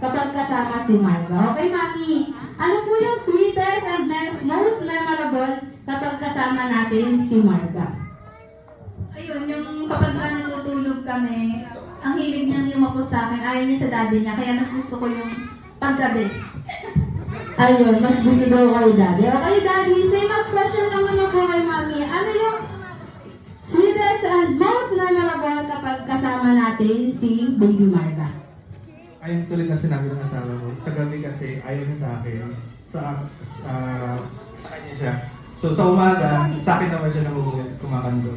kapag kasama si Marga. Okay, Mami? Ano po yung sweetest and most memorable kapag kasama natin si Marga? Ayun, yung kapag natutulog kami, ang hilig niyang lumapos sa akin, ayaw niya sa daddy niya, kaya mas gusto ko yung paggabi. Ayun, mas gusto daw kay Daddy. Okay, Daddy, same as question lang naman po kay Mami. Ano yung sweetest and most memorable kapag kasama natin si Baby Marga? Ayun tuloy na sinabi ng asawa mo. Sa gabi kasi ayaw niya sa akin. Sa kanya siya. So sa umaga, sa akin naman siya namumulit kumakando.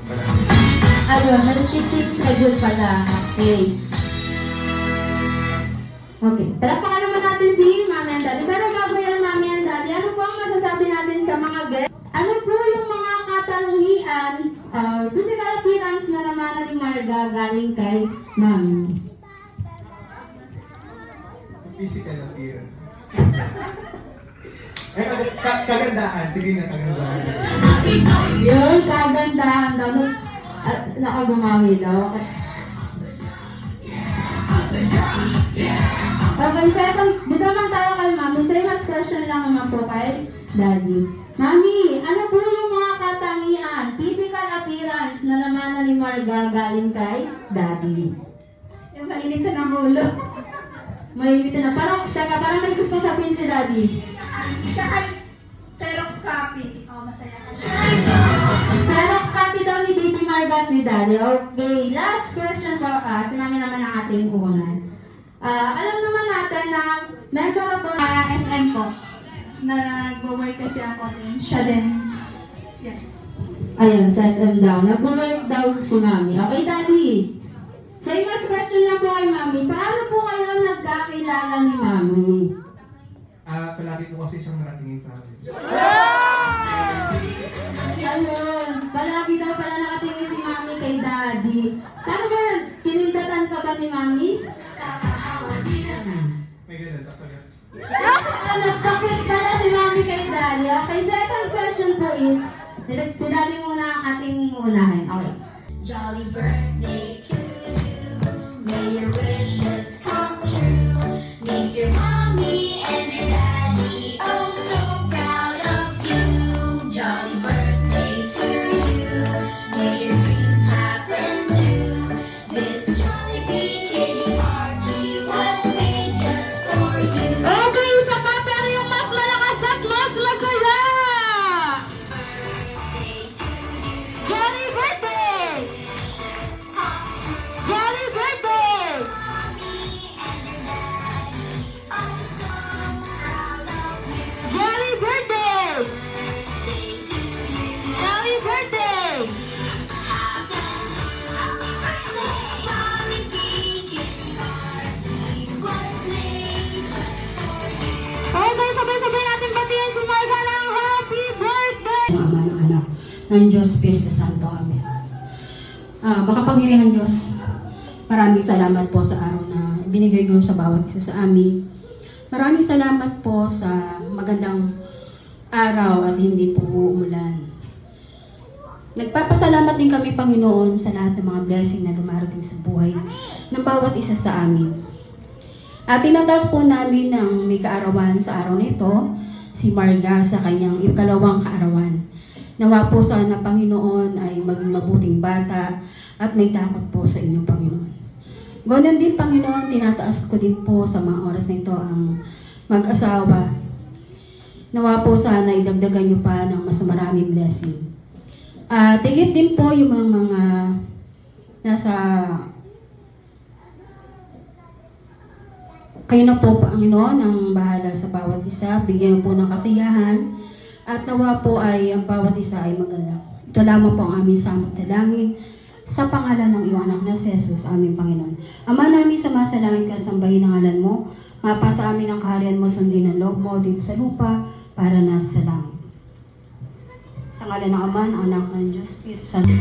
Ayun, nag-shifting schedule pala. Okay. Okay, palakpakan naman natin si Mami and Daddy. Pero bago yan, Mami and Daddy, ano po ang masasabi natin sa mga guests? Ano po yung mga katanungian physical appearance na naman ni Marga galing kay Mami? Physical appearance. Kagandahan. Sige na, kagandahan. Yun, kagandahan daw. Nakagumawi daw. Okay, second, dito naman tayo kay Mami. Same as question lang naman po kay Daddy. Mami, ano po yung mga katangian, physical appearance na naman ni Marga galing kay Daddy? Yung mainitan ng ulo. May na. Parang may gusto sabihin si Daddy. Tsaka Xerox copy. Oh, masaya ka siya. Xerox copy daw ni Baby Marga si Daddy. Okay, last question po. Si Mami naman ang ating unan. Alam naman natin na memorable SM po. Nag-work kasi ako din. Siya din. Yeah. Ayun, sa SM daw. Nag-work daw si Mami. Okay, Daddy. Same as question lang po kay Mami. Paano po kayo nagkakilala ni Mami? Palagi ko kasi siyang nakatingin sa akin. Ayun, palagi daw pala nakatingin si Mami kay Daddy. Paano ba, kinindatan ka ba ni Mami? May ganun, tas agad. Nagpakit pala si Mami kay Daddy. Okay, second question po is, si Daddy muna ang ating unahin. Okay. Jolly birthday to you. May your wishes come true. Make your mommy and your daddy oh so proud of you. Jolly birthday to you. May your dreams happen too. This Jollibee kitty party was made just for you. Okay, isa pa pero yung mas malakas at mas masaya! Birthday to you. Jolly birthday! Wishes come true. Jolly birthday! Mommy and your daddy oh so proud of you. Jolly birthday! Birthday to you. Jolly birthday! Happen to this Jollibee kitty party was made just for you. Okay, sabay-sabay natin batiin si Marga ng happy birthday! Ang Ama ng Anak, ng Diyos, Espiritu Santo. Amen. Makapangyarihan Diyos, maraming salamat po sa araw na binigay mo sa bawat isa sa amin. Maraming salamat po sa magandang araw at hindi po umulan. Nagpapasalamat din kami, Panginoon, sa lahat ng mga blessing na dumarating sa buhay ng bawat isa sa amin. At tinataas po namin ng may kaarawan sa araw nito, si Marga sa kanyang ikalawang kaarawan. Nawa po sana, Panginoon, ay maging mabuting bata at may takot po sa inyong Panginoon. Ganun din, Panginoon, tinataas ko din po sa mga oras na ito ang mag-asawa. Nawa po sana idagdagan niyo pa ng mas maraming blessing. Tigit din po yung mga nasa kayo na po, Panginoon, ang bahala sa bawat isa. Bigyan po ng kasiyahan. At nawa po ay ang bawat isa ay magalak. Ito lamang po ang aming samot na langit. Sa pangalan ng iyong anak na si Jesus, aming Panginoon. Ama namin sa masalangit ka, sambahin ang ngalan mo. Mapasa amin ang kaharian mo, sundin ang loob mo dito sa lupa para nasa langit. Sa ngalan ng Ama, ng Anak ng Diyos, Espiritu Santo.